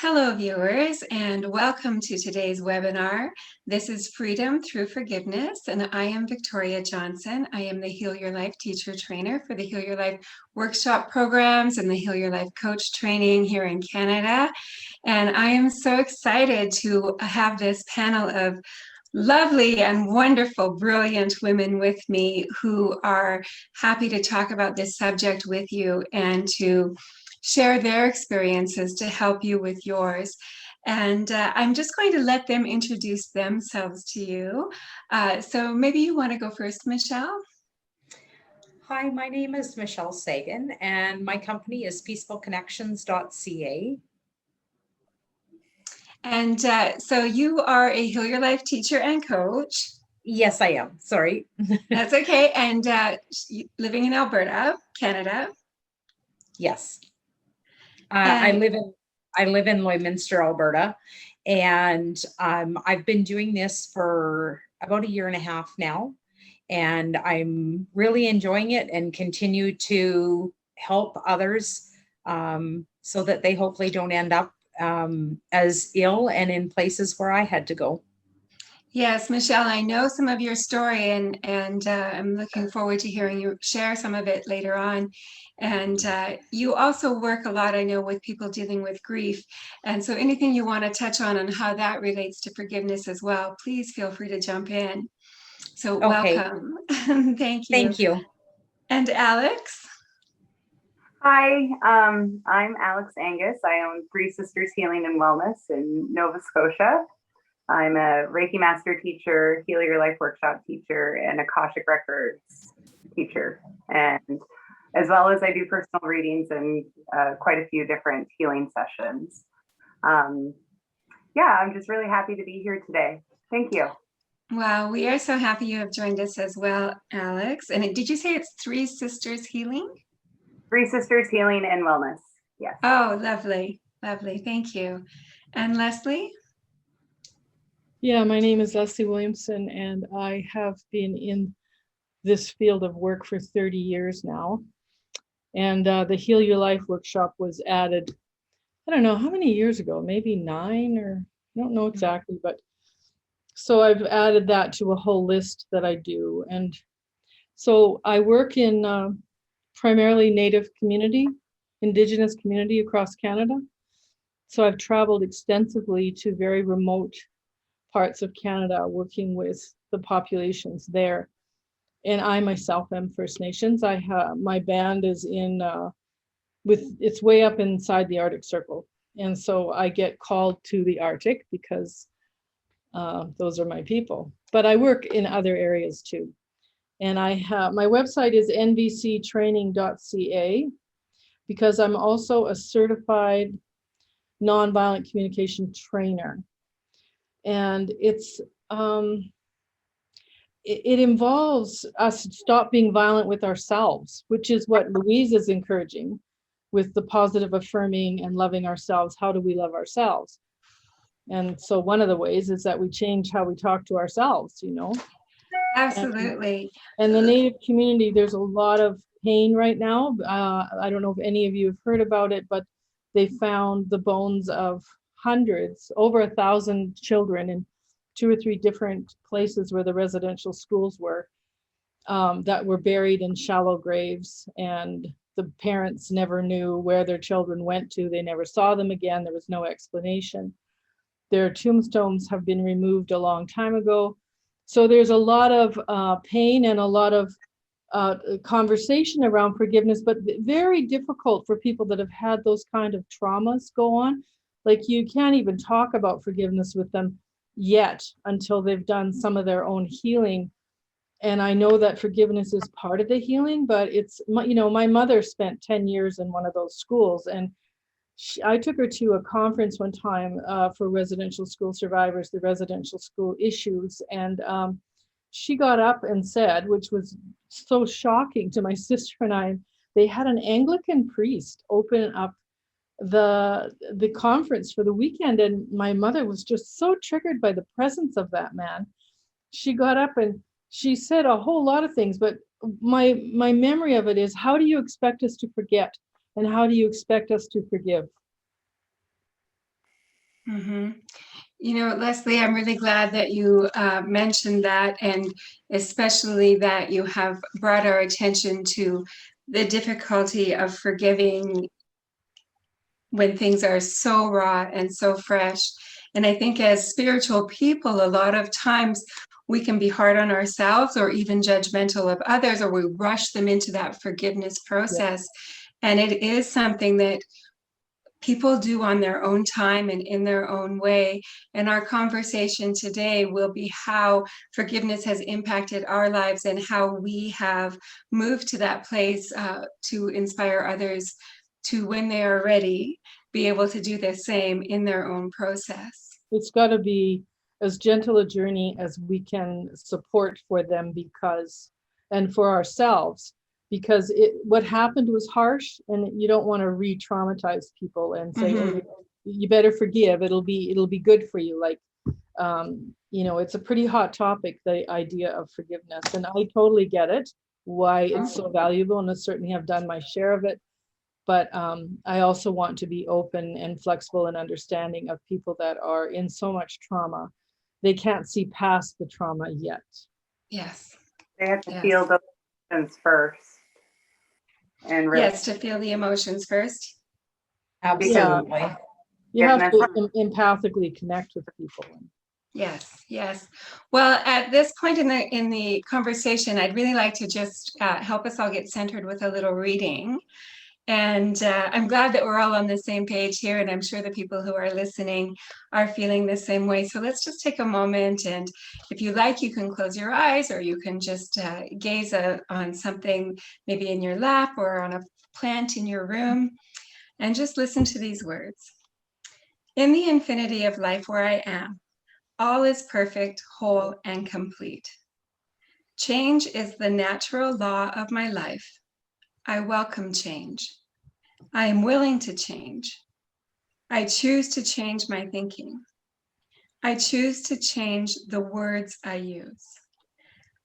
Hello, viewers, and welcome to today's webinar. This is Freedom Through Forgiveness, and I am Victoria Johnson. I am the Heal Your Life teacher trainer for the Heal Your Life workshop programs and the Heal Your Life coach training here in Canada. And I am so excited to have this panel of lovely and wonderful, brilliant women with me who are happy to talk about this subject with you and to share their experiences to help you with yours. And I'm just going to let them introduce themselves to you. So maybe you want to go first, Michelle? Hi, my name is Michelle Sagan, and my company is peacefulconnections.ca. And so you are a Heal Your Life teacher and coach. Yes, I am. Sorry. That's okay. And living in Alberta, Canada. Yes. I live in Lloydminster, Alberta, and I've been doing this for about 1.5 years now, and I'm really enjoying it and continue to help others so that they hopefully don't end up as ill and in places where I had to go. Yes, Michelle, I know some of your story, and I'm looking forward to hearing you share some of it later on. And you also work a lot, I know, with people dealing with grief. And so anything you want to touch on how that relates to forgiveness as well, please feel free to jump in. So Okay. welcome. Thank you. Thank you. And Alex? Hi, I'm Alex Angus. I own Three Sisters Healing and Wellness in Nova Scotia. I'm a Reiki Master teacher, Heal Your Life workshop teacher, and Akashic Records teacher. And as well as I do personal readings and quite a few different healing sessions. Yeah, I'm just really happy to be here today. Thank you. Wow, we are so happy you have joined us as well, Alex. And did you say it's Three Sisters Healing? Three Sisters Healing and Wellness, yes. Oh, lovely, lovely. Thank you. And Leslie? Yeah, my name is Leslie Williamson, and I have been in this field of work for 30 years now. And the Heal Your Life workshop was added, I don't know how many years ago, maybe 9 or I don't know exactly, but so I've added that to a whole list that I do. And so I work in primarily Native community, Indigenous community across Canada. So I've traveled extensively to very remote parts of Canada working with the populations there. And I myself am First Nations. My band is it's way up inside the Arctic Circle. And so I get called to the Arctic because those are my people. But I work in other areas too. And my website is nvctraining.ca because I'm also a certified nonviolent communication trainer. And it involves us stop being violent with ourselves, which is what Louise is encouraging with the positive affirming and loving ourselves. How do we love ourselves? And so one of the ways is that we change how we talk to ourselves, Absolutely. And the Native community, there's a lot of pain right now. I don't know if any of you have heard about it, but they found the bones of hundreds, over 1,000 children in 2 or 3 different places where the residential schools were, that were buried in shallow graves, and the parents never knew where their children went to. They never saw them again. There was no explanation. Their tombstones have been removed a long time ago. So there's a lot of pain and a lot of conversation around forgiveness, but very difficult for people that have had those kind of traumas go on. Like you can't even talk about forgiveness with them yet until they've done some of their own healing. And I know that forgiveness is part of the healing, but my mother spent 10 years in one of those schools, and I took her to a conference one time for residential school survivors, the residential school issues. And she got up and said, which was so shocking to my sister and I, they had an Anglican priest open up the conference for the weekend, and my mother was just so triggered by the presence of that man. She got up and she said a whole lot of things, but my memory of it is, how do you expect us to forget, and how do you expect us to forgive? Mm-hmm. You know, Leslie, I'm really glad that you mentioned that, and especially that you have brought our attention to the difficulty of forgiving when things are so raw and so fresh. And I think as spiritual people, a lot of times we can be hard on ourselves or even judgmental of others, or we rush them into that forgiveness process. And it is something that people do on their own time and in their own way. And our conversation today will be how forgiveness has impacted our lives and how we have moved to that place to inspire others to, when they are ready, be able to do the same in their own process. It's got to be as gentle a journey as we can support for them, because, and for ourselves, because what happened was harsh, and you don't want to re-traumatize people and say, Mm-hmm. oh, you better forgive, it'll be good for you. Like, you know, it's a pretty hot topic, the idea of forgiveness, and I totally get it, why it's so valuable, and I certainly have done my share of it. But I also want to be open and flexible and understanding of people that are in so much trauma. They can't see past the trauma yet. Yes. They have to Yes. feel those emotions first. And really, Yes, to feel the emotions first. Absolutely. You have to Goodness. empathically connect with people. Yes, yes. Well, at this point in the conversation, I'd really like to just help us all get centered with a little reading. And I'm glad that we're all on the same page here, and I'm sure the people who are listening are feeling the same way. So let's just take a moment, and if you like, you can close your eyes, or you can just gaze on something maybe in your lap or on a plant in your room, and just listen to these words. In the infinity of life where I am, all is perfect, whole, and complete. Change is the natural law of my life. I welcome change. I am willing to change. I choose to change my thinking. I choose to change the words I use.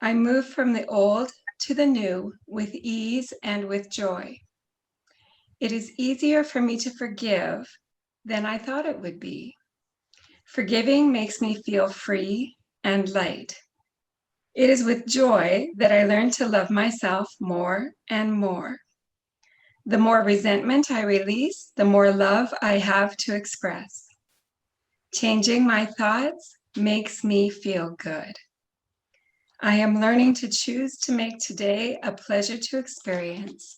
I move from the old to the new with ease and with joy. It is easier for me to forgive than I thought it would be. Forgiving makes me feel free and light. It is with joy that I learn to love myself more and more. The more resentment I release, the more love I have to express. Changing my thoughts makes me feel good. I am learning to choose to make today a pleasure to experience.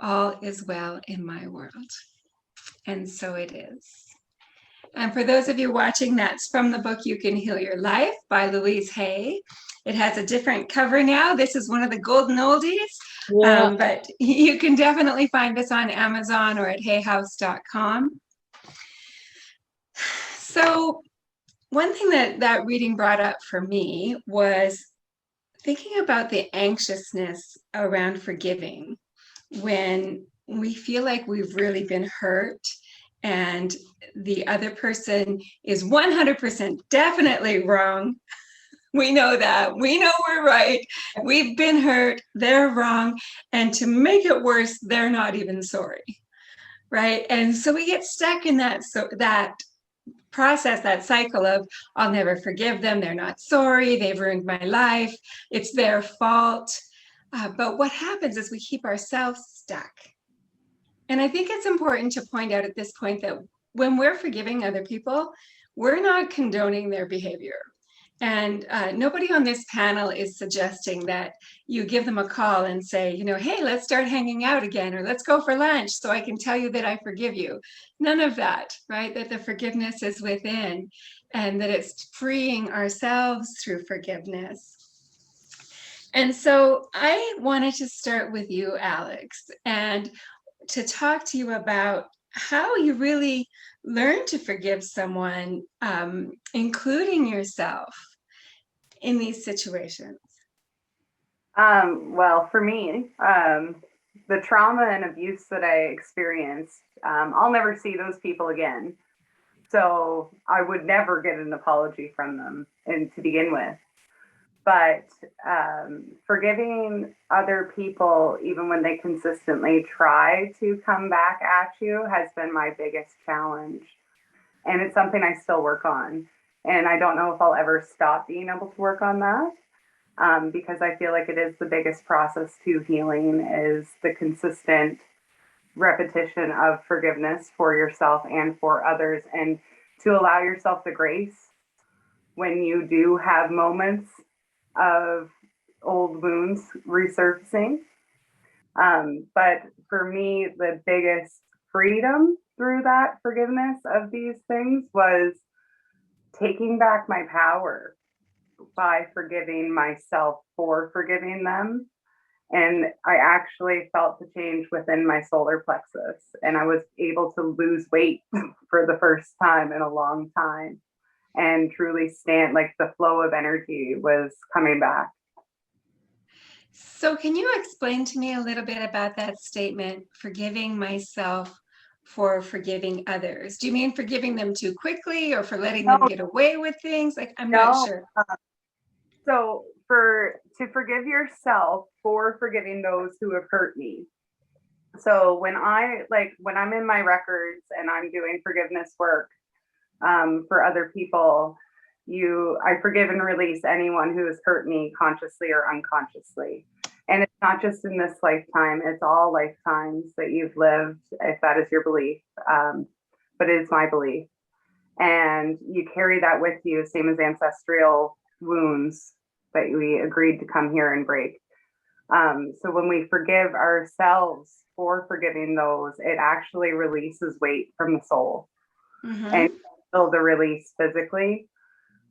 All is well in my world. And so it is. And for those of you watching, that's from the book You Can Heal Your Life by Louise Hay. It has a different cover now. This is one of the golden oldies, but you can definitely find this on Amazon or at hayhouse.com. So one thing that reading brought up for me was thinking about the anxiousness around forgiving when we feel like we've really been hurt and the other person is 100% definitely wrong. We know that. We know we're right. We've been hurt. They're wrong. And to make it worse, they're not even sorry. Right. And so we get stuck in that process, that cycle of, I'll never forgive them. They're not sorry. They've ruined my life. It's their fault. But what happens is we keep ourselves stuck. And I think it's important to point out at this point that when we're forgiving other people, we're not condoning their behavior. And nobody on this panel is suggesting that you give them a call and say, you know, hey, let's start hanging out again, or let's go for lunch so I can tell you that I forgive you. None of that, right? That the forgiveness is within and that it's freeing ourselves through forgiveness. And so I wanted to start with you, Alex, and to talk to you about how you really learn to forgive someone, including yourself, in these situations. Well, for me, the trauma and abuse that I experienced, I'll never see those people again. So I would never get an apology from them, and to begin with. But forgiving other people, even when they consistently try to come back at you, has been my biggest challenge. And it's something I still work on. And I don't know if I'll ever stop being able to work on that. Because I feel like it is the biggest process to healing, is the consistent repetition of forgiveness for yourself and for others, and to allow yourself the grace when you do have moments of old wounds resurfacing. But for me, the biggest freedom through that forgiveness of these things was taking back my power by forgiving myself for forgiving them. And I actually felt the change within my solar plexus, and I was able to lose weight for the first time in a long time, and truly stand, like, the flow of energy was coming back. So can you explain to me a little bit about that statement, forgiving myself for forgiving others? Do you mean forgiving them too quickly, or for letting them get away with things? Like, I'm not sure. So to forgive yourself for forgiving those who have hurt me. So when I'm in my records and I'm doing forgiveness work for other people, I forgive and release anyone who has hurt me consciously or unconsciously. And it's not just in this lifetime, it's all lifetimes that you've lived, if that is your belief. But it is my belief. And you carry that with you, same as ancestral wounds that we agreed to come here and break. So when we forgive ourselves for forgiving those, it actually releases weight from the soul, and feel the release physically.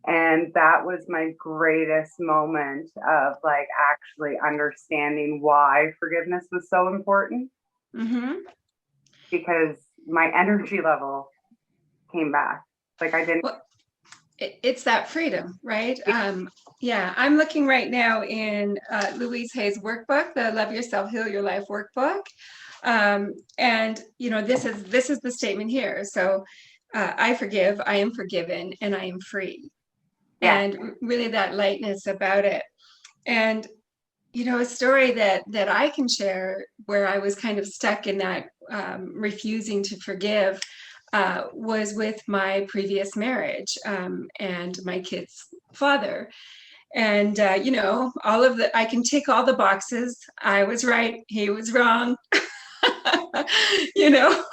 And that was my greatest moment of, like, actually understanding why forgiveness was so important. Because my energy level came back. Like, I didn't. Well, it's that freedom, right? Yeah, I'm looking right now in Louise Hay's workbook, the Love Yourself, Heal Your Life workbook. And, you know, this is the statement here. So I forgive, I am forgiven, and I am free. Yeah. And really that lightness about it. And, you know, a story that I can share where I was kind of stuck in that refusing to forgive was with my previous marriage and my kid's father. And, you know, I can tick all the boxes. I was right, he was wrong. You know,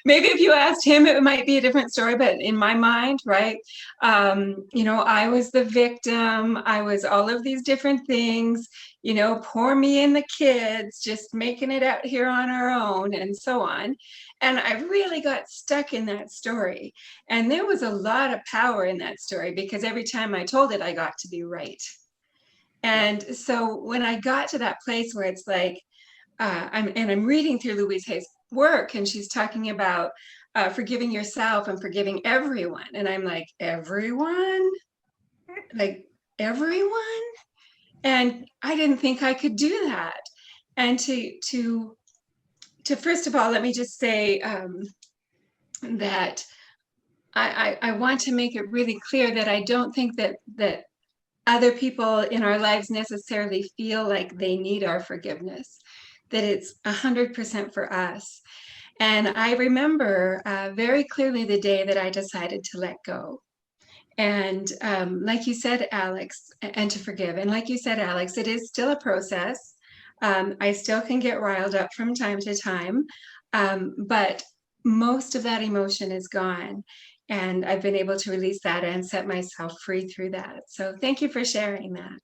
maybe if you asked him, it might be a different story, but in my mind, right? You know, I was the victim. I was all of these different things, you know, poor me and the kids, just making it out here on our own and so on. And I really got stuck in that story. And there was a lot of power in that story because every time I told it, I got to be right. And so when I got to that place where it's like, I'm reading through Louise Hay's work, and she's talking about forgiving yourself and forgiving everyone. And I'm like, everyone? Like, everyone? And I didn't think I could do that. And to first of all, let me just say that I want to make it really clear that I don't think that other people in our lives necessarily feel like they need our forgiveness, that it's 100% for us. And I remember very clearly the day that I decided to let go. And like you said, Alex, and to forgive. And like you said, Alex, it is still a process. I still can get riled up from time to time, but most of that emotion is gone. And I've been able to release that and set myself free through that. So thank you for sharing that.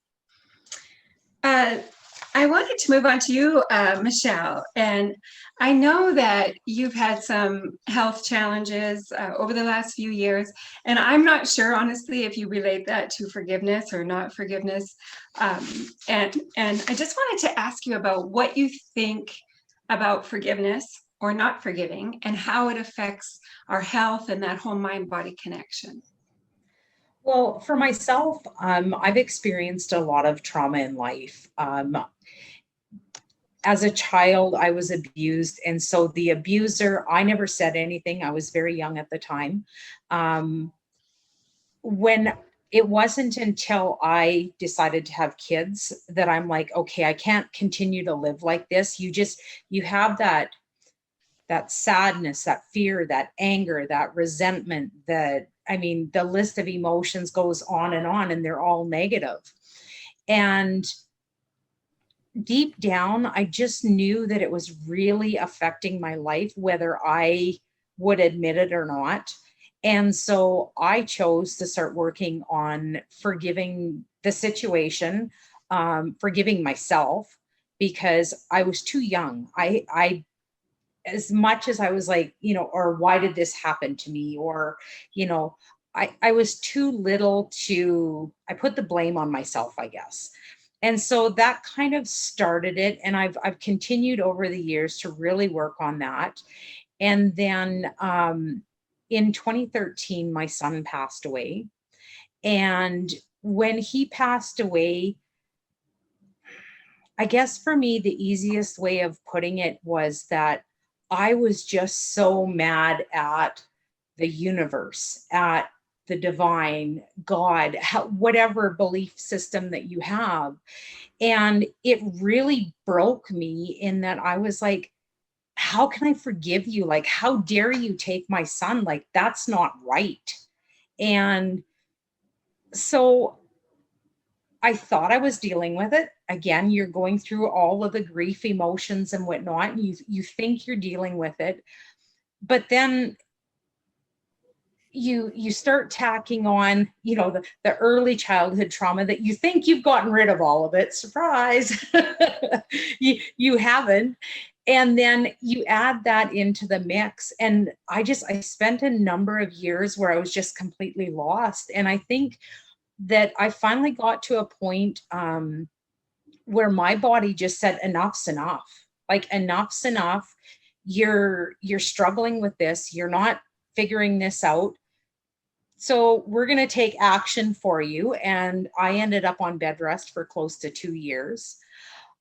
I wanted to move on to you, Michelle, and I know that you've had some health challenges over the last few years, and I'm not sure, honestly, if you relate that to forgiveness or not forgiveness. And I just wanted to ask you about what you think about forgiveness or not forgiving and how it affects our health and that whole mind-body connection. Well, for myself, I've experienced a lot of trauma in life. As a child, I was abused. And so the abuser, I never said anything. I was very young at the time. When it wasn't until I decided to have kids that I'm like, okay, I can't continue to live like this. You have that that sadness, that fear, that anger, that resentment, the list of emotions goes on, and they're all negative. And deep down, I just knew that it was really affecting my life, whether I would admit it or not. And so I chose to start working on forgiving the situation, forgiving myself, because I was too young. I as much as I was like, or why did this happen to me? Or, I was too little I put the blame on myself, I guess. And so that kind of started it. And I've continued over the years to really work on that. And then in 2013, my son passed away. And when he passed away, I guess for me, the easiest way of putting it was that I was just so mad at the universe, at the divine, God, whatever belief system that you have. And it really broke me in that I was like, how can I forgive you? Like, how dare you take my son? Like, that's not right. And so I thought I was dealing with it. Again, you're going through all of the grief emotions and whatnot, and you think you're dealing with it. But then you start tacking on, the early childhood trauma that you think you've gotten rid of all of it. Surprise. you haven't. And then you add that into the mix. And I spent a number of years where I was just completely lost. And I think that I finally got to a point where my body just said, enough's enough. Like, enough's enough. You're struggling with this. You're not figuring this out. So we're going to take action for you. And I ended up on bed rest for close to 2 years.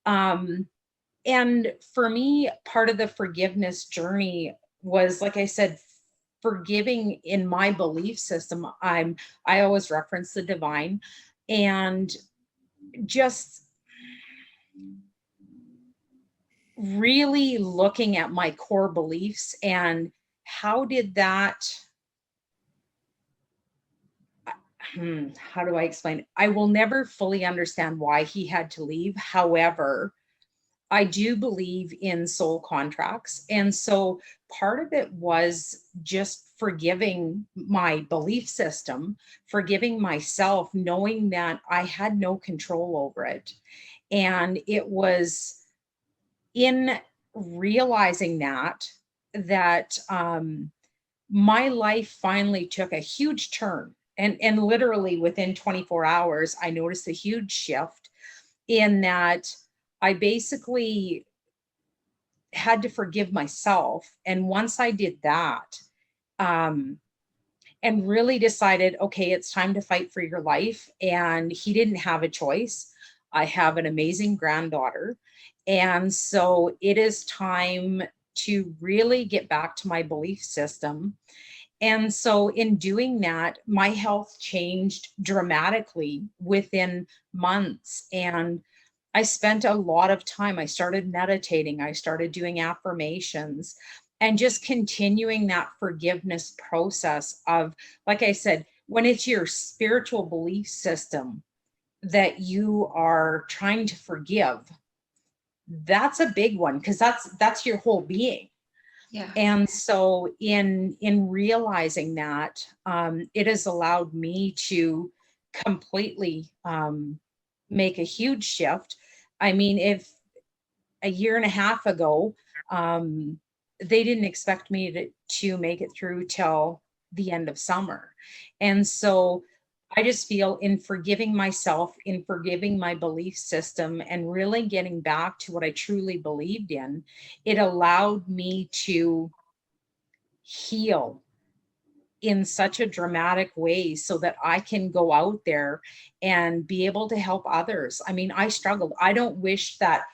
And for me, part of the forgiveness journey was, like I said, forgiving in my belief system. I always reference the divine, and just really looking at my core beliefs and how did that, how do I explain? I will never fully understand why he had to leave. However, I do believe in soul contracts. And so part of it was just forgiving my belief system, forgiving myself, knowing that I had no control over it. And it was in realizing that my life finally took a huge turn. And literally within 24 hours, I noticed a huge shift in that I basically had to forgive myself. And once I did that, and really decided, okay, it's time to fight for your life. And he didn't have a choice. I have an amazing granddaughter. And so it is time to really get back to my belief system. And so in doing that, my health changed dramatically within months. And I spent a lot of time. I started meditating. I started doing affirmations and just continuing that forgiveness process of, like I said, when it's your spiritual belief system that you are trying to forgive, that's a big one because that's your whole being. Yeah. And so in realizing that, it has allowed me to completely make a huge shift. I mean, if a year and a half ago, they didn't expect me to make it through till the end of summer. And so I just feel in forgiving myself, in forgiving my belief system, and really getting back to what I truly believed in, it allowed me to heal in such a dramatic way so that I can go out there and be able to help others. I mean, I struggled. I don't wish that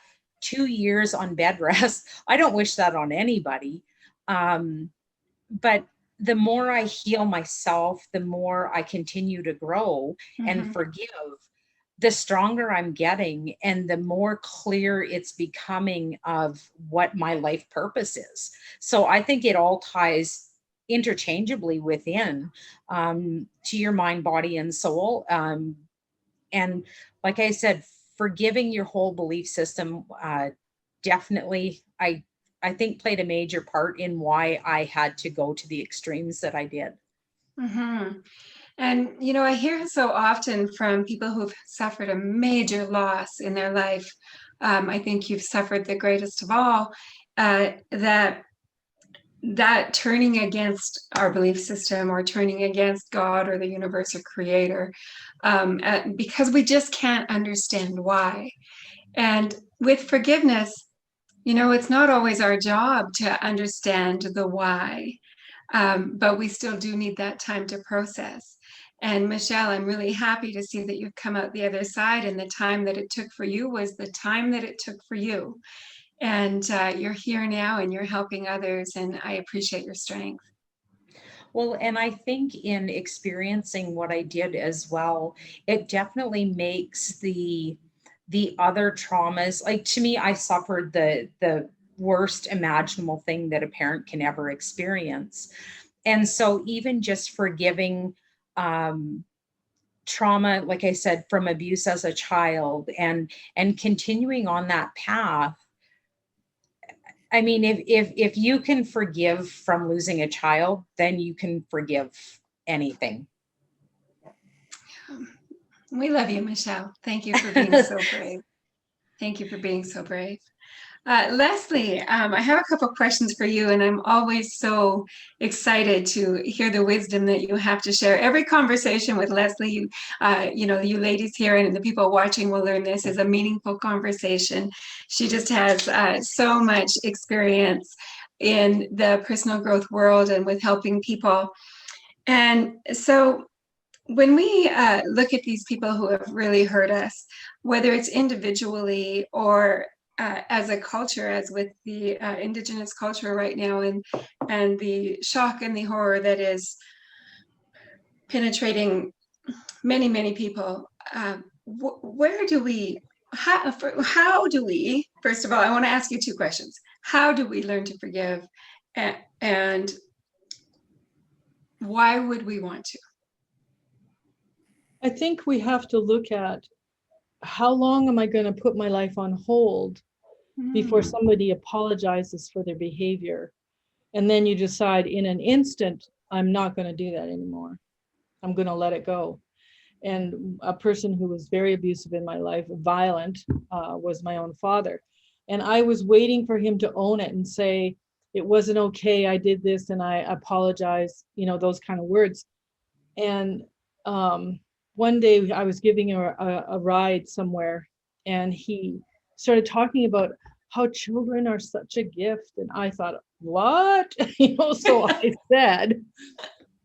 2 years on bed rest, I don't wish that on anybody. But the more I heal myself, the more I continue to grow and forgive, the stronger I'm getting and the more clear it's becoming of what my life purpose is. So I think it all ties interchangeably within, to your mind, body, and soul. And like I said, forgiving your whole belief system, definitely, I think played a major part in why I had to go to the extremes that I did. Mm-hmm. And, I hear so often from people who've suffered a major loss in their life. I think you've suffered the greatest of all, that turning against our belief system or turning against God or the universe or creator, because we just can't understand why. And with forgiveness, it's not always our job to understand the why. But we still do need that time to process. And Michelle, I'm really happy to see that you've come out the other side, and the time that it took for you was the time that it took for you. And you're here now and you're helping others, and I appreciate your strength. Well, and I think in experiencing what I did as well, it definitely makes the other traumas, like, to me, I suffered the worst imaginable thing that a parent can ever experience. And so even just forgiving, trauma, like I said, from abuse as a child, and continuing on that path. I mean, if you can forgive from losing a child, then you can forgive anything. We love you, Michelle. Thank you for being so brave. Thank you for being so brave. Leslie, I have a couple questions for you, and I'm always so excited to hear the wisdom that you have to share. Every conversation with Leslie, you ladies here and the people watching will learn this is a meaningful conversation. She just has so much experience in the personal growth world and with helping people. And so when we look at these people who have really hurt us, whether it's individually or as a culture, as with the Indigenous culture right now, and the shock and the horror that is penetrating many, many people, where do we, how do we, first of all, I want to ask you two questions. How do we learn to forgive? And why would we want to? I think we have to look at how long am I going to put my life on hold before somebody apologizes for their behavior. And then you decide in an instant, I'm not going to do that anymore. I'm going to let it go. And a person who was very abusive in my life, violent, was my own father. And I was waiting for him to own it and say, it wasn't okay, I did this and I apologize, those kind of words. And one day I was giving a ride somewhere, and he started talking about how children are such a gift. And I thought, what? So I said,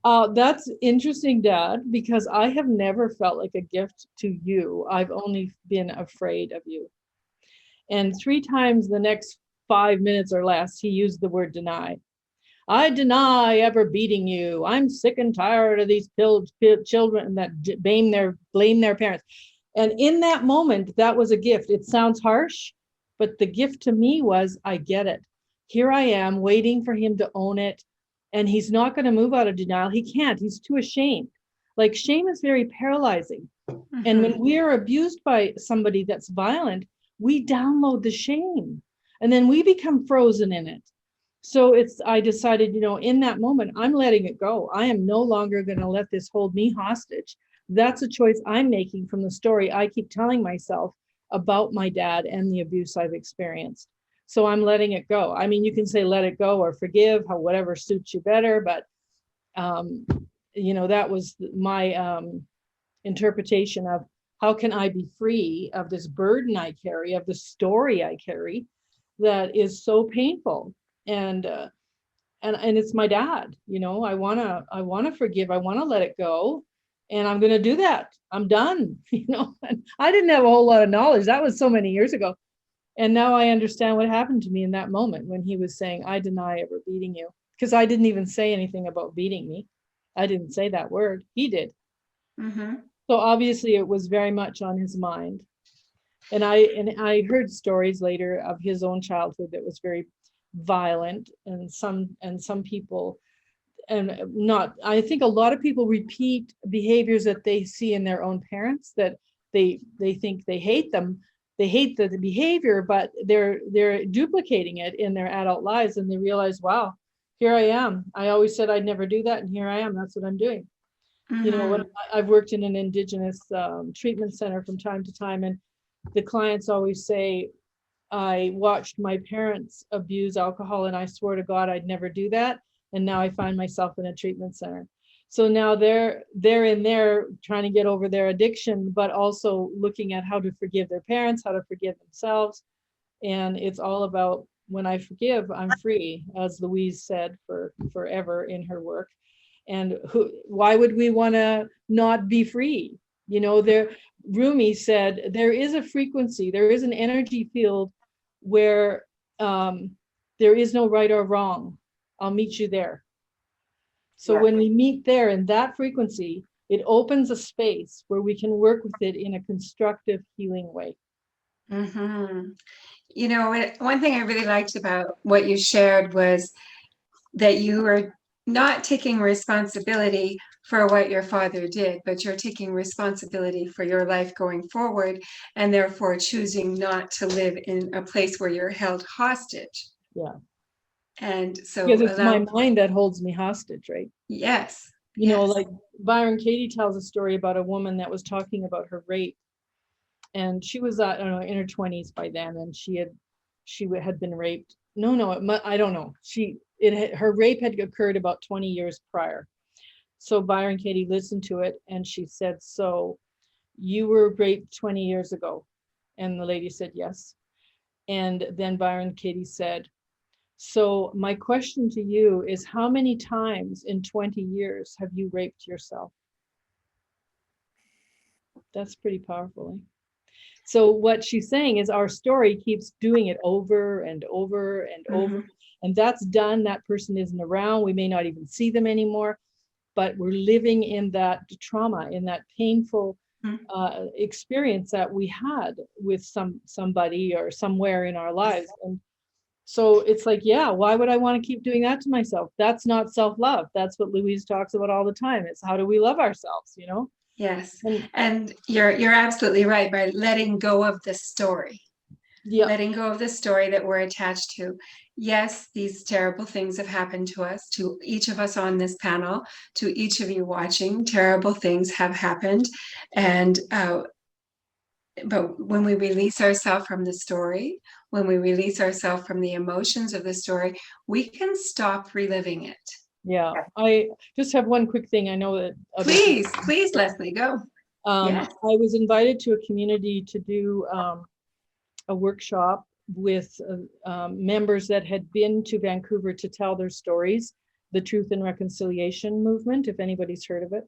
that's interesting, Dad, because I have never felt like a gift to you. I've only been afraid of you. And 3 times the next 5 minutes or less, he used the word deny. I deny ever beating you. I'm sick and tired of these children that blame their parents. And in that moment, that was a gift. It sounds harsh, but the gift to me was, I get it. Here I am waiting for him to own it. And he's not going to move out of denial. He can't. He's too ashamed. Like, shame is very paralyzing. Mm-hmm. And when we are abused by somebody that's violent, we download the shame and then we become frozen in it. So I decided, in that moment, I'm letting it go. I am no longer going to let this hold me hostage. That's a choice I'm making from the story I keep telling myself about my dad and the abuse I've experienced. So I'm letting it go. I mean, you can say let it go or forgive, whatever suits you better. But, that was my interpretation of how can I be free of this burden I carry, of the story I carry that is so painful. And it's my dad. I want to forgive. I want to let it go. And I'm going to do that. I'm done. And I didn't have a whole lot of knowledge. That was so many years ago. And now I understand what happened to me in that moment when he was saying, I deny ever beating you. Because I didn't even say anything about beating me. I didn't say that word. He did. Mm-hmm. So obviously it was very much on his mind. And I heard stories later of his own childhood that was very violent, and some people, and not, I think a lot of people repeat behaviors that they see in their own parents, that they think they hate them. They hate the behavior, but they're duplicating it in their adult lives, and they realize, wow, here I am. I always said I'd never do that, and here I am. That's what I'm doing. You know, when I've worked in an Indigenous treatment center from time to time, and the clients always say, I watched my parents abuse alcohol and I swore to God I'd never do that. And now I find myself in a treatment center. So now they're in there trying to get over their addiction, but also looking at how to forgive their parents, how to forgive themselves. And it's all about, when I forgive, I'm free, as Louise said forever in her work. And why would we want to not be free? You know, Rumi said, there is a frequency, there is an energy field where there is no right or wrong. I'll meet you there. So Yeah. when we meet there in that frequency, it opens a space where we can work with it in a constructive, healing way. You know, one thing I really liked about what you shared was that you were not taking responsibility for what your father did, but you're taking responsibility for your life going forward, and therefore choosing not to live in a place where you're held hostage. Yeah. And so because it's my mind that holds me hostage, right? Yes. You know, like Byron Katie tells a story about a woman that was talking about her rape. And she was, I don't know, in her 20s by then, and she had been raped. I don't know. Her rape had occurred about 20 years prior. So Byron Katie listened to it, and she said, so you were raped 20 years ago? And the lady said, yes. And then Byron Katie said, so my question to you is, how many times in 20 years have you raped yourself? That's pretty powerful. Eh? So what she's saying is our story keeps doing it over and over and over. And that's done. That person isn't around. We may not even see them anymore, but we're living in that trauma, in that painful experience that we had with somebody or somewhere in our lives. And so it's like, yeah, why would I want to keep doing that to myself? That's not self-love. That's what Louise talks about all the time. It's how do we love ourselves, you know? Yes. And you're absolutely right, by letting go of the story. Yeah. Letting go of the story that we're attached to. Yes, these terrible things have happened to us, to each of us on this panel, to each of you watching. Terrible things have happened. And but when we release ourselves from the story, when we release ourselves from the emotions of the story, we can stop reliving it. Yeah, I just have one quick thing. I know that. Please, Leslie, go. Yes. I was invited to a community to do a workshop with members that had been to Vancouver to tell their stories, the Truth and Reconciliation movement, if anybody's heard of it.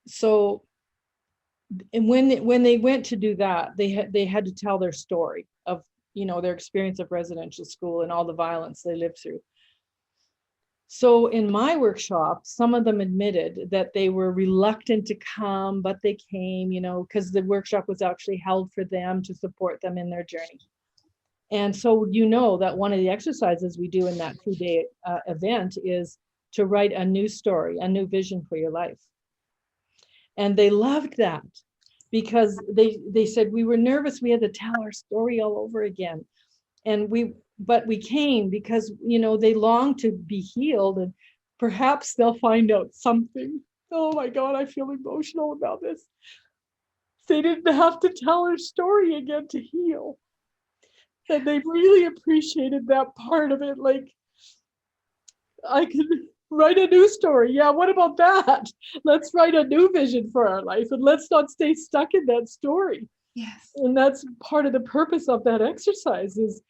So, and when they went to do that, they had to tell their story of, you know, their experience of residential school and all the violence they lived through. So in my workshop, some of them admitted that they were reluctant to come, but they came, you know, because the workshop was actually held for them to support them in their journey. And so, you know, that one of the exercises we do in that 2-day event is to write a new story, a new vision for your life. And they loved that because they said, we were nervous. We had to tell our story all over again. But we came because, you know, they long to be healed, and perhaps they'll find out something. Oh my God, I feel emotional about this. They didn't have to tell their story again to heal. And they really appreciated that part of it. Like, I could write a new story. Yeah, what about that? Let's write a new vision for our life, and let's not stay stuck in that story. Yes. And that's part of the purpose of that exercise is,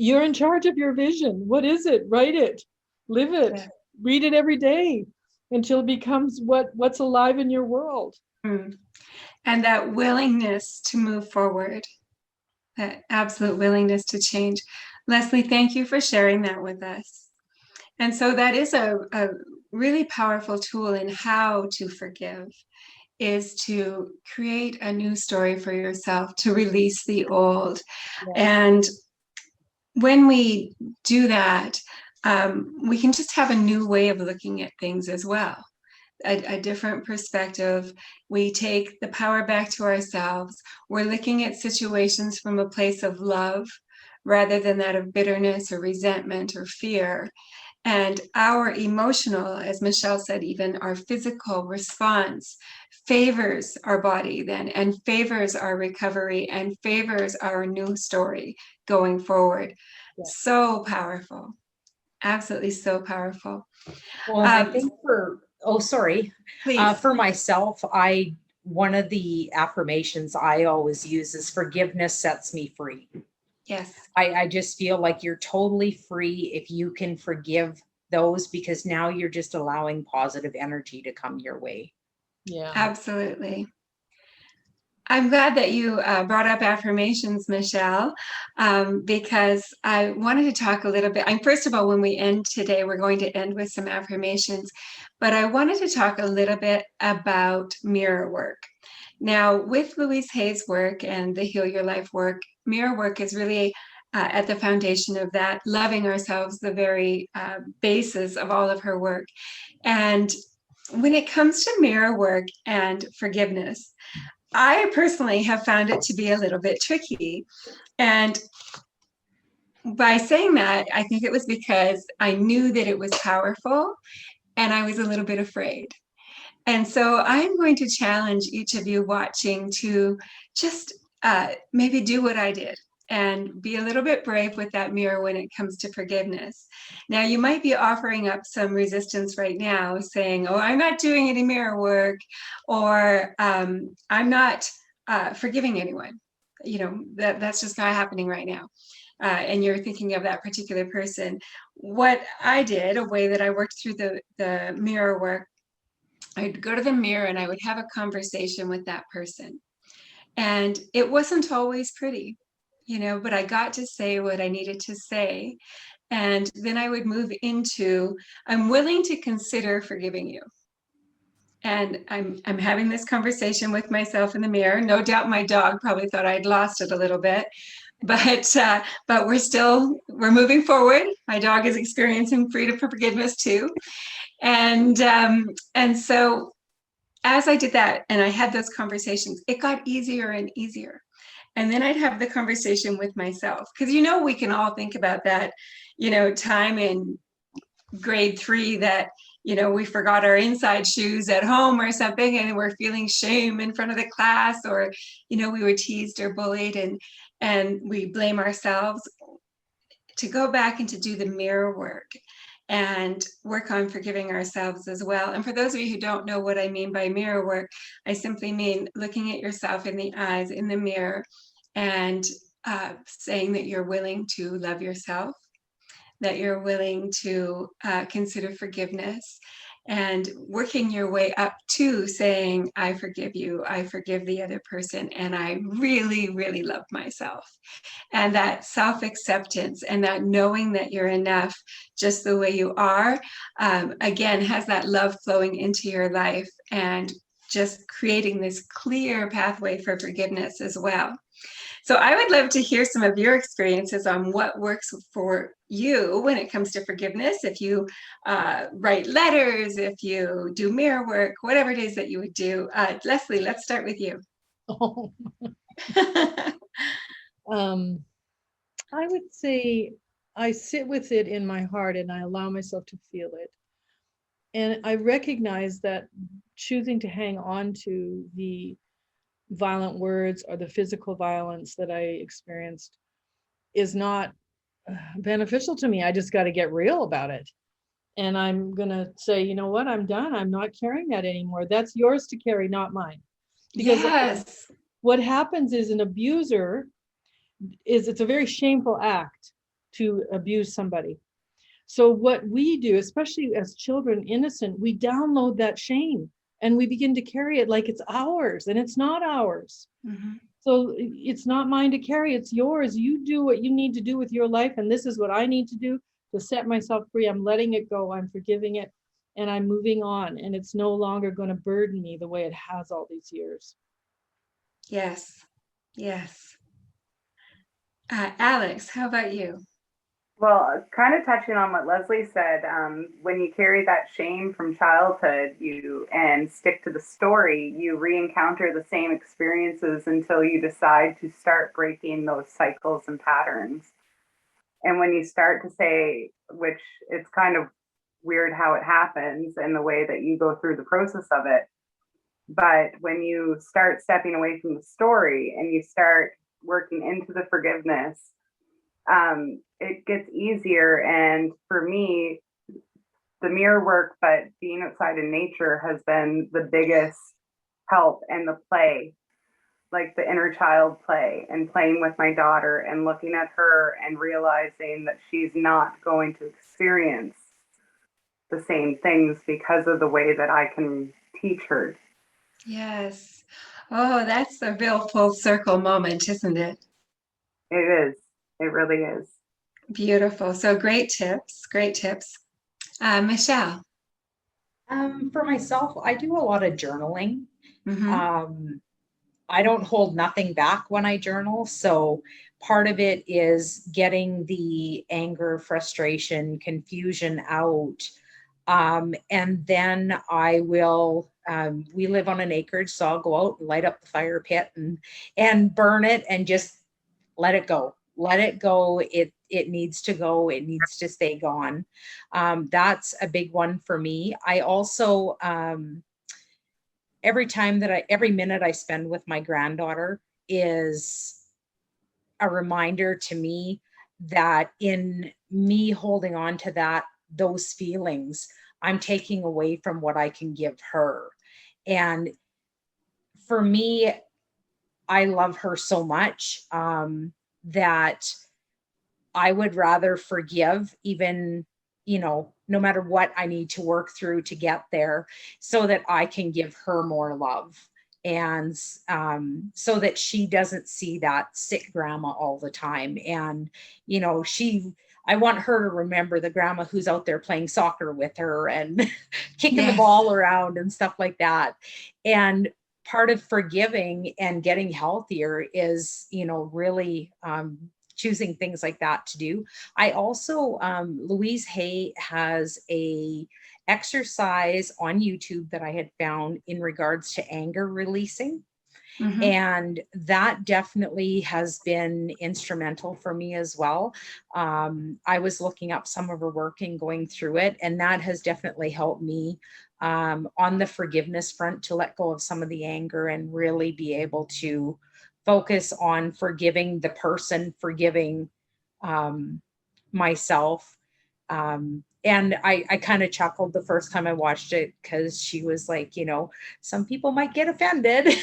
you're in charge of your vision. What is it? Write it, live it, read it every day until it becomes what's alive in your world. And that willingness to move forward, that absolute willingness to change. Leslie, thank you for sharing that with us. And so that is a really powerful tool in how to forgive, is to create a new story for yourself, to release the old. Yeah. And when we do that, we can just have a new way of looking at things as well, a different perspective. We take the power back to ourselves. We're looking at situations from a place of love rather than that of bitterness or resentment or fear. And our emotional, as Michelle said, even our physical response favors our body then, and favors our recovery, and favors our new story going forward. Yeah. So powerful. Absolutely so powerful. Well, and I think Please. for myself, one of the affirmations I always use is forgiveness sets me free. Yes. I just feel like you're totally free if you can forgive those, because now you're just allowing positive energy to come your way. Yeah. Absolutely. I'm glad that you brought up affirmations, Michelle, because I wanted to talk a little bit. First of all, when we end today, we're going to end with some affirmations, but I wanted to talk a little bit about mirror work. Now, with Louise Hay's work and the Heal Your Life work, mirror work is really at the foundation of that, loving ourselves, the very basis of all of her work. And when it comes to mirror work and forgiveness, I personally have found it to be a little bit tricky. And by saying that, I think it was because I knew that it was powerful and I was a little bit afraid. And so I'm going to challenge each of you watching to just maybe do what I did and be a little bit brave with that mirror when it comes to forgiveness. Now, you might be offering up some resistance right now, saying, oh, I'm not doing any mirror work, or I'm not forgiving anyone. You know, that's just not happening right now. And you're thinking of that particular person. What I did, a way that I worked through the mirror work, I'd go to the mirror and I would have a conversation with that person. And it wasn't always pretty, but I got to say what I needed to say. And then I would move into, I'm willing to consider forgiving you. And I'm having this conversation with myself in the mirror. No doubt my dog probably thought I'd lost it a little bit, but we're moving forward. My dog is experiencing freedom for forgiveness too. And so as I did that and I had those conversations, it got easier and easier. And then I'd have the conversation with myself, because we can all think about that, time in grade 3 that we forgot our inside shoes at home or something, and we're feeling shame in front of the class, or we were teased or bullied, and we blame ourselves. To go back and to do the mirror work and work on forgiving ourselves as well. And for those of you who don't know what I mean by mirror work, I simply mean looking at yourself in the eyes in the mirror and saying that you're willing to love yourself, that you're willing to consider forgiveness, and working your way up to saying, I forgive you, I forgive the other person, and I really, really love myself. And that self-acceptance and that knowing that you're enough just the way you are, again, has that love flowing into your life and just creating this clear pathway for forgiveness as well. So I would love to hear some of your experiences on what works for you when it comes to forgiveness. If you write letters, if you do mirror work, whatever it is that you would do. Leslie, let's start with you. Oh. I would say I sit with it in my heart and I allow myself to feel it. And I recognize that choosing to hang on to the violent words or the physical violence that I experienced is not beneficial to me. I just got to get real about it. And I'm going to say, you know what, I'm done. I'm not carrying that anymore. That's yours to carry, not mine. Because yes. What happens is an abuser it's a very shameful act to abuse somebody. So what we do, especially as children, innocent, we download that shame and we begin to carry it like it's ours, and it's not ours. Mm-hmm. So it's not mine to carry, it's yours. You do what you need to do with your life, and this is what I need to do to set myself free. I'm letting it go. I'm forgiving it, and I'm moving on. And it's no longer going to burden me the way it has all these years. Yes. Yes. Alex, how about you? Well, kind of touching on what Leslie said, when you carry that shame from childhood, and stick to the story, you re-encounter the same experiences until you decide to start breaking those cycles and patterns. And when you start to say, which it's kind of weird how it happens and the way that you go through the process of it, but when you start stepping away from the story and you start working into the forgiveness, it gets easier. And for me, the mirror work, but being outside in nature has been the biggest help. And the play, like the inner child play, and playing with my daughter and looking at her and realizing that she's not going to experience the same things because of the way that I can teach her. Yes. Oh, that's a real full circle moment, isn't it? It is. It really is. Beautiful. So great tips. Great tips. Michelle. For myself, I do a lot of journaling. Mm-hmm. I don't hold nothing back when I journal. So part of it is getting the anger, frustration, confusion out. And then I will, we live on an acreage, so I'll go out and light up the fire pit and burn it and just let it go. Let it go. It needs to go. It needs to stay gone. That's a big one for me. I also, every minute I spend with my granddaughter is a reminder to me that in me holding on to those feelings, I'm taking away from what I can give her. And for me, I love her so much that I would rather forgive, even, no matter what I need to work through to get there, so that I can give her more love. And so that she doesn't see that sick grandma all the time. And, I want her to remember the grandma who's out there playing soccer with her and kicking the Yes. ball around and stuff like that. And part of forgiving and getting healthier is, really choosing things like that to do. I also, Louise Hay has a exercise on YouTube that I had found in regards to anger releasing. Mm-hmm. And that definitely has been instrumental for me as well. I was looking up some of her work and going through it, and that has definitely helped me on the forgiveness front to let go of some of the anger and really be able to focus on forgiving the person, forgiving myself. And I kind of chuckled the first time I watched it because she was like, some people might get offended.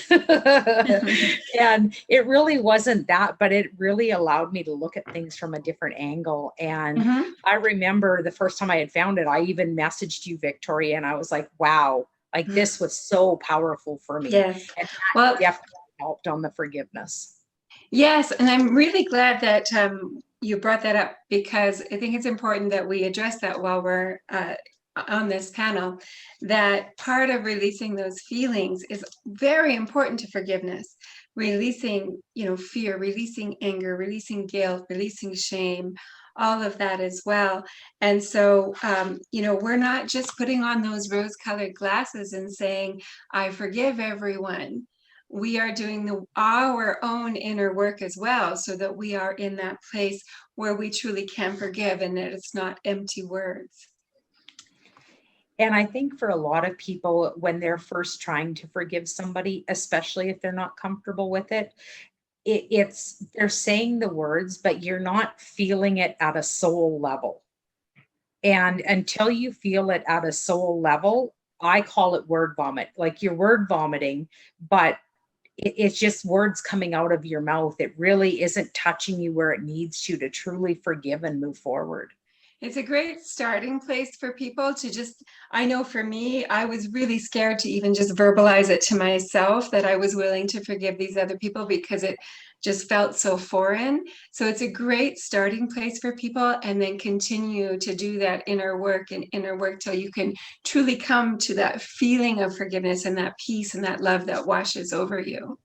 And it really wasn't that, but it really allowed me to look at things from a different angle. And Mm-hmm. I remember the first time I had found it, I even messaged you, Victoria, and I was like, wow, like this was so powerful for me. Yes. And that Well, definitely helped on the forgiveness. yes, and I'm really glad that you brought that up, because I think it's important that we address that while we're on this panel, that part of releasing those feelings is very important to forgiveness. Releasing, fear, releasing anger, releasing guilt, releasing shame, all of that as well. And so, we're not just putting on those rose-colored glasses and saying, I forgive everyone. We are doing our own inner work as well, so that we are in that place where we truly can forgive and that it's not empty words. And I think for a lot of people, when they're first trying to forgive somebody, especially if they're not comfortable with it, they're saying the words, but you're not feeling it at a soul level. And until you feel it at a soul level, I call it word vomit. Like you're word vomiting, but it's just words coming out of your mouth. It really isn't touching you where it needs to truly forgive and move forward. It's a great starting place for people to just, I know for me, I was really scared to even just verbalize it to myself that I was willing to forgive these other people because it just felt so foreign. So it's a great starting place for people, and then continue to do that inner work and inner work till you can truly come to that feeling of forgiveness and that peace and that love that washes over you.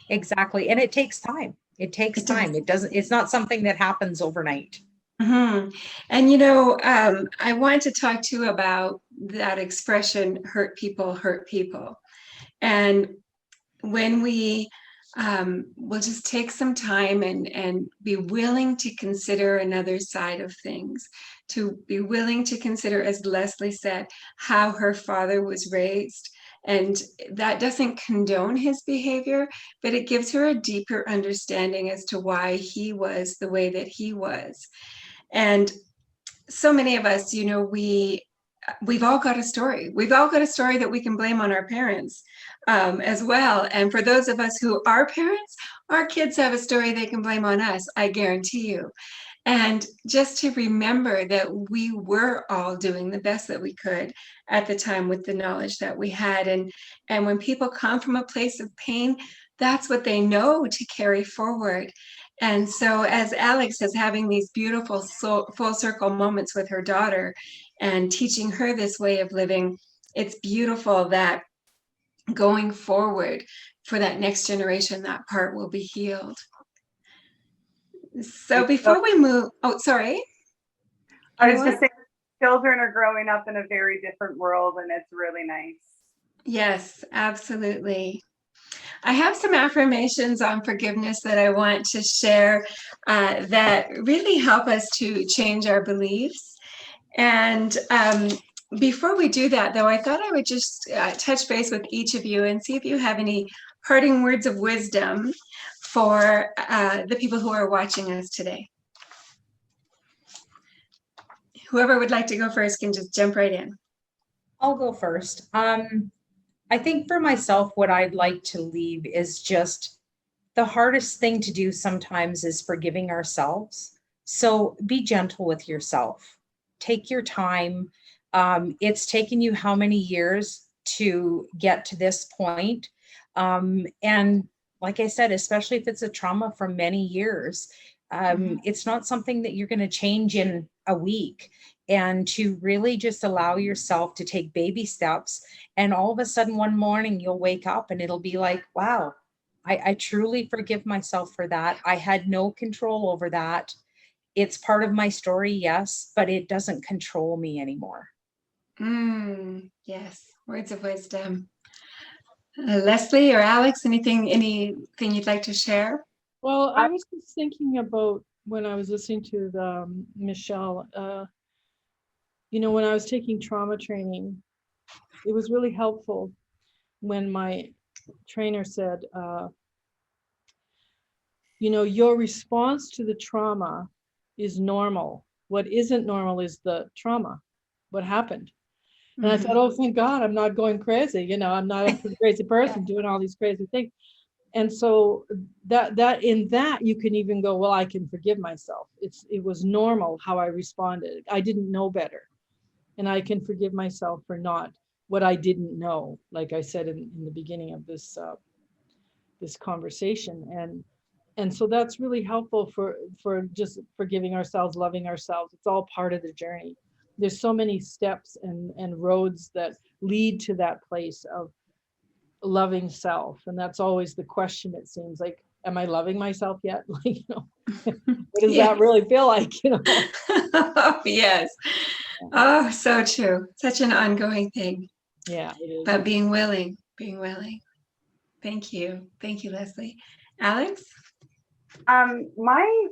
Exactly. And it takes time. It takes It does. time. It's not something that happens overnight. Hmm. And I want to talk to you about that expression, hurt people hurt people. And when we will just take some time and be willing to consider another side of things, to be willing to consider, as Leslie said, how her father was raised. And that doesn't condone his behavior, but it gives her a deeper understanding as to why he was the way that he was. And so many of us, we've all got a story. We've all got a story that we can blame on our parents as well. And for those of us who are parents, our kids have a story they can blame on us, I guarantee you. And just to remember that we were all doing the best that we could at the time with the knowledge that we had. And when people come from a place of pain, that's what they know to carry forward. And so, as Alex is having these beautiful full circle moments with her daughter and teaching her this way of living, it's beautiful that going forward for that next generation, that part will be healed. So before we move, oh, sorry. I was just saying, children are growing up in a very different world, and it's really nice. Yes, absolutely. I have some affirmations on forgiveness that I want to share that really help us to change our beliefs. And before we do that, though, I thought I would just touch base with each of you and see if you have any parting words of wisdom for the people who are watching us today. Whoever would like to go first can just jump right in. I'll go first. I think for myself, what I'd like to leave is just the hardest thing to do sometimes is forgiving ourselves. So be gentle with yourself. Take your time. It's taken you how many years to get to this point? And like I said, especially if it's a trauma from many years, it's not something that you're going to change in a week. And to really just allow yourself to take baby steps. And all of a sudden, one morning, you'll wake up and it'll be like, wow, I truly forgive myself for that. I had no control over that. It's part of my story, yes, but it doesn't control me anymore. Yes, words of wisdom. Leslie or Alex, anything you'd like to share? Well, I was just thinking about when I was listening to the Michelle, when I was taking trauma training, it was really helpful when my trainer said, your response to the trauma is normal. What isn't normal is the trauma, what happened. And I thought, oh, thank God, I'm not going crazy. I'm not a crazy person doing all these crazy things. And so that in that you can even go, well, I can forgive myself. It was normal how I responded. I didn't know better. And I can forgive myself for not what I didn't know, like I said in the beginning of this conversation. And so that's really helpful for just forgiving ourselves, loving ourselves. It's all part of the journey. There's so many steps and roads that lead to that place of loving self. And that's always the question, it seems like, am I loving myself yet? What does that really feel like? Yes. Oh, so true. Such an ongoing thing. Yeah, it is. But being willing. Thank you, Leslie. Alex? My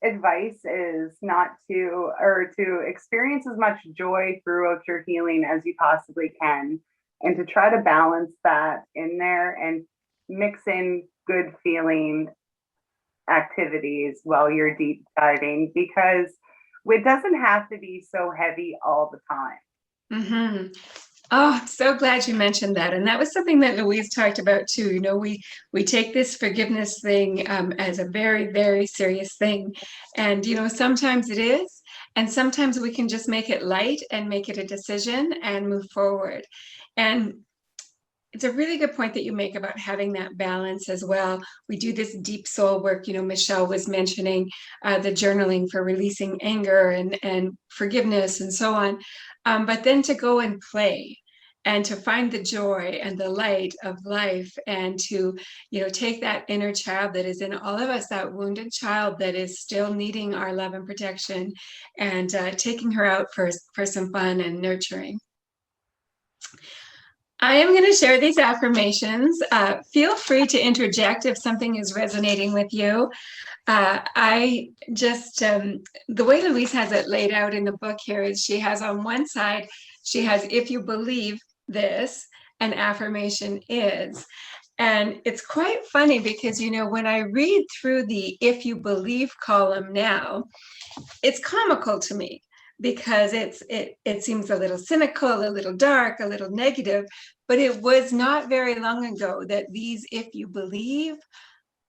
advice is to experience as much joy throughout your healing as you possibly can, and to try to balance that in there and mix in good feeling activities while you're deep diving, because it doesn't have to be so heavy all the time. Oh, I'm so glad you mentioned that. And that was something that Louise talked about too. We take this forgiveness thing as a very, very serious thing. And, sometimes it is. And sometimes we can just make it light and make it a decision and move forward. And it's a really good point that you make about having that balance as well. We do this deep soul work. Michelle was mentioning the journaling for releasing anger and forgiveness and so on. But then to go and play and to find the joy and the light of life, and to, take that inner child that is in all of us, that wounded child that is still needing our love and protection, and taking her out for some fun and nurturing. I am going to share these affirmations. Feel free to interject if something is resonating with you. I just, the way Louise has it laid out in the book here is she has on one side, she has, if you believe this, an affirmation is. And it's quite funny because, when I read through the if you believe column now, it's comical to me, because it seems a little cynical, a little dark, a little negative, but it was not very long ago that these if you believe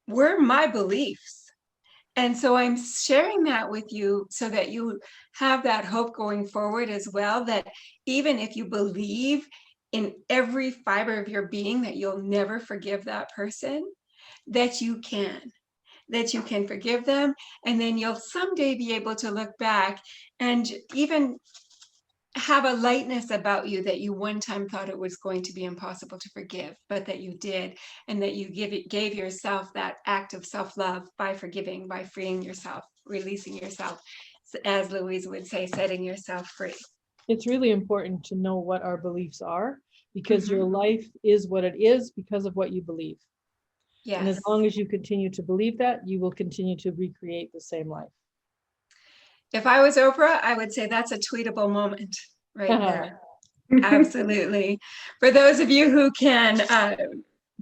were my beliefs. And so I'm sharing that with you so that you have that hope going forward as well, that even if you believe in every fiber of your being that you'll never forgive that person, that you can forgive them. And then you'll someday be able to look back and even have a lightness about you that you one time thought it was going to be impossible to forgive, but that you did, and that you gave yourself that act of self-love by forgiving, by freeing yourself, releasing yourself, as Louise would say, setting yourself free. It's really important to know what our beliefs are, because your life is what it is because of what you believe. Yes. And as long as you continue to believe that, you will continue to recreate the same life. If I was Oprah, I would say that's a tweetable moment right there. Absolutely. For those of you who can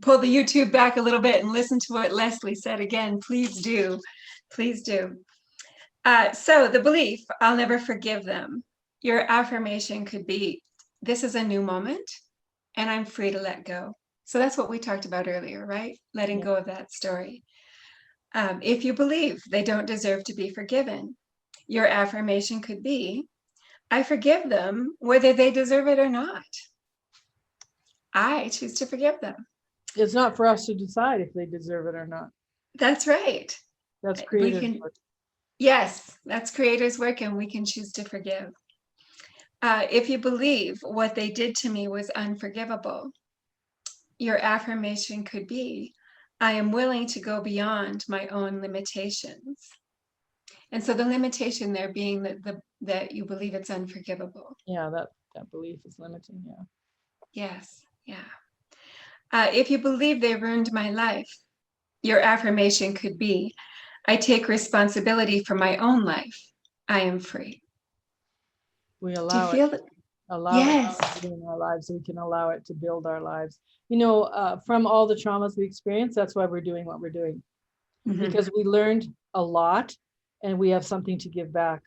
pull the YouTube back a little bit and listen to what Leslie said again, please do. Please do. So the belief, I'll never forgive them. Your affirmation could be, this is a new moment and I'm free to let go. So that's what we talked about earlier, right? Letting go of that story. If you believe they don't deserve to be forgiven, your affirmation could be, I forgive them whether they deserve it or not. I choose to forgive them. It's not for us to decide if they deserve it or not. That's right. That's creator's work. Yes, that's creator's work, and we can choose to forgive. If you believe what they did to me was unforgivable, your affirmation could be, I am willing to go beyond my own limitations. And so the limitation there being that you believe it's unforgivable. Yeah, that belief is limiting, yeah. Yes, yeah. If you believe they ruined my life, your affirmation could be, I take responsibility for my own life. I am free. We allow Do you feel it. Allow it to be in our lives, so we can allow it to build our lives. From all the traumas we experience, that's why we're doing what we're doing. Because we learned a lot and we have something to give back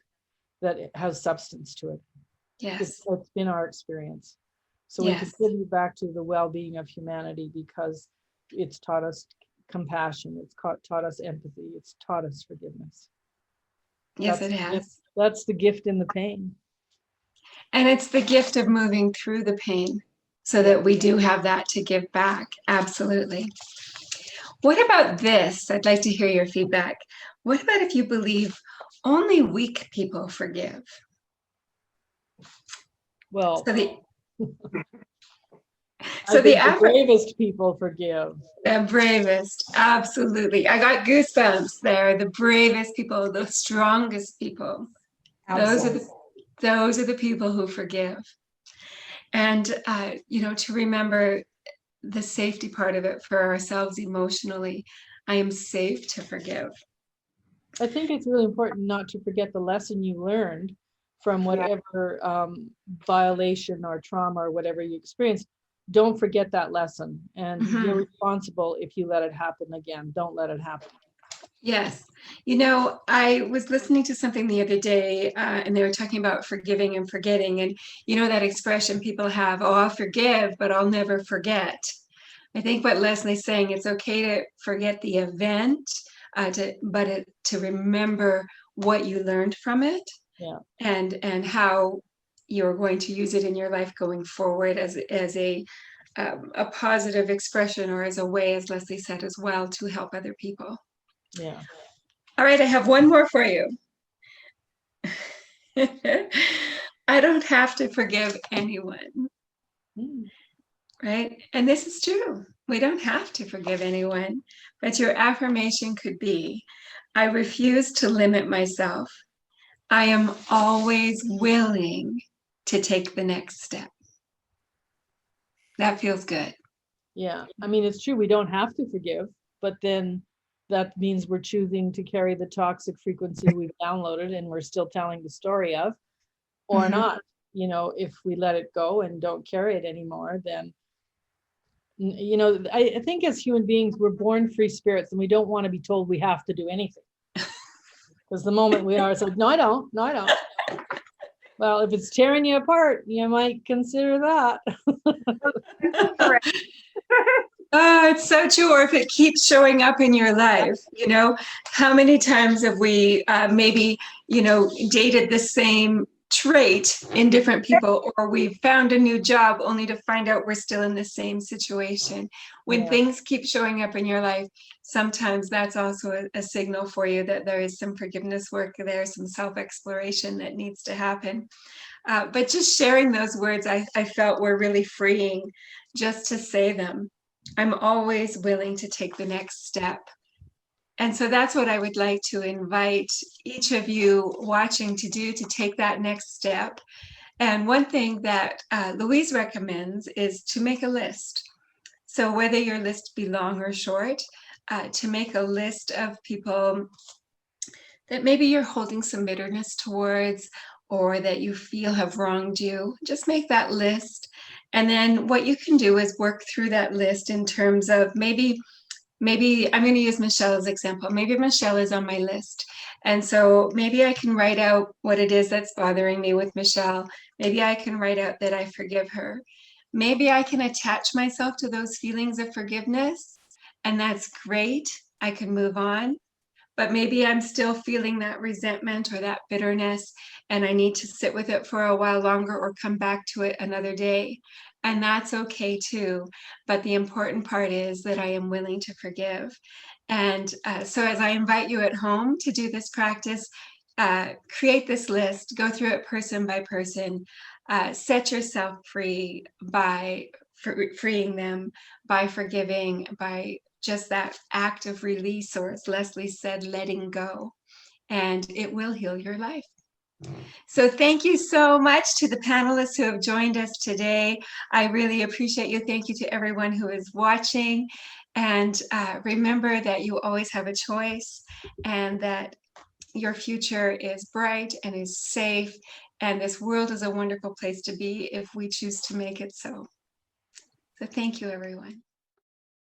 that has substance to it. Yes. It's been our experience. So we contribute back to the well-being of humanity, because it's taught us compassion, it's taught us empathy, it's taught us forgiveness. Yes, it has. That's the gift in the pain. And it's the gift of moving through the pain so that we do have that to give back. Absolutely. What about this? I'd like to hear your feedback. What about if you believe only weak people forgive? Well, the bravest people forgive. The bravest, absolutely. I got goosebumps there. The bravest people, the strongest people. Absolutely. Those are the people who forgive. And, to remember the safety part of it for ourselves emotionally. I am safe to forgive. I think it's really important not to forget the lesson you learned from whatever violation or trauma or whatever you experienced. Don't forget that lesson. And you're responsible if you let it happen again. Don't let it happen. Yes. I was listening to something the other day and they were talking about forgiving and forgetting. And that expression people have, oh, I'll forgive, but I'll never forget. I think what Leslie's saying, it's okay to forget the event, to remember what you learned from it. and how you're going to use it in your life going forward as a positive expression, or as a way, as Leslie said as well, to help other people. Yeah. All right, I have one more for you. I don't have to forgive anyone. Right? And this is true. We don't have to forgive anyone, but your affirmation could be, I refuse to limit myself. I am always willing to take the next step. That feels good. Yeah. I mean, it's true. We don't have to forgive, but then that means we're choosing to carry the toxic frequency we've downloaded and we're still telling the story of, or not. If we let it go and don't carry it anymore, then, I think as human beings, we're born free spirits and we don't want to be told we have to do anything. Because the moment we are, it's like, no, I don't. Well, if it's tearing you apart, you might consider that. Oh, it's so true. Or if it keeps showing up in your life, how many times have we maybe, dated the same trait in different people, or we found a new job only to find out we're still in the same situation. When things keep showing up in your life, sometimes that's also a signal for you that there is some forgiveness work there, some self-exploration that needs to happen. But just sharing those words, I felt were really freeing, just to say them. I'm always willing to take the next step. And so that's what I would like to invite each of you watching to do, to take that next step. And one thing that Louise recommends is to make a list. So whether your list be long or short, to make a list of people that maybe you're holding some bitterness towards, or that you feel have wronged you, just make that list. And then what you can do is work through that list in terms of maybe I'm going to use Michelle's example. Maybe Michelle is on my list. And so maybe I can write out what it is that's bothering me with Michelle. Maybe I can write out that I forgive her. Maybe I can attach myself to those feelings of forgiveness, and that's great. I can move on. But maybe I'm still feeling that resentment or that bitterness, and I need to sit with it for a while longer or come back to it another day. And that's okay too. But the important part is that I am willing to forgive. And so as I invite you at home to do this practice, create this list, go through it person by person, set yourself free by freeing them, by forgiving, by just that act of release, or as Leslie said, letting go, and it will heal your life. So thank you so much to the panelists who have joined us today. I really appreciate you. Thank you to everyone who is watching. And remember that you always have a choice, and that your future is bright and is safe. And this world is a wonderful place to be if we choose to make it so. So thank you, everyone.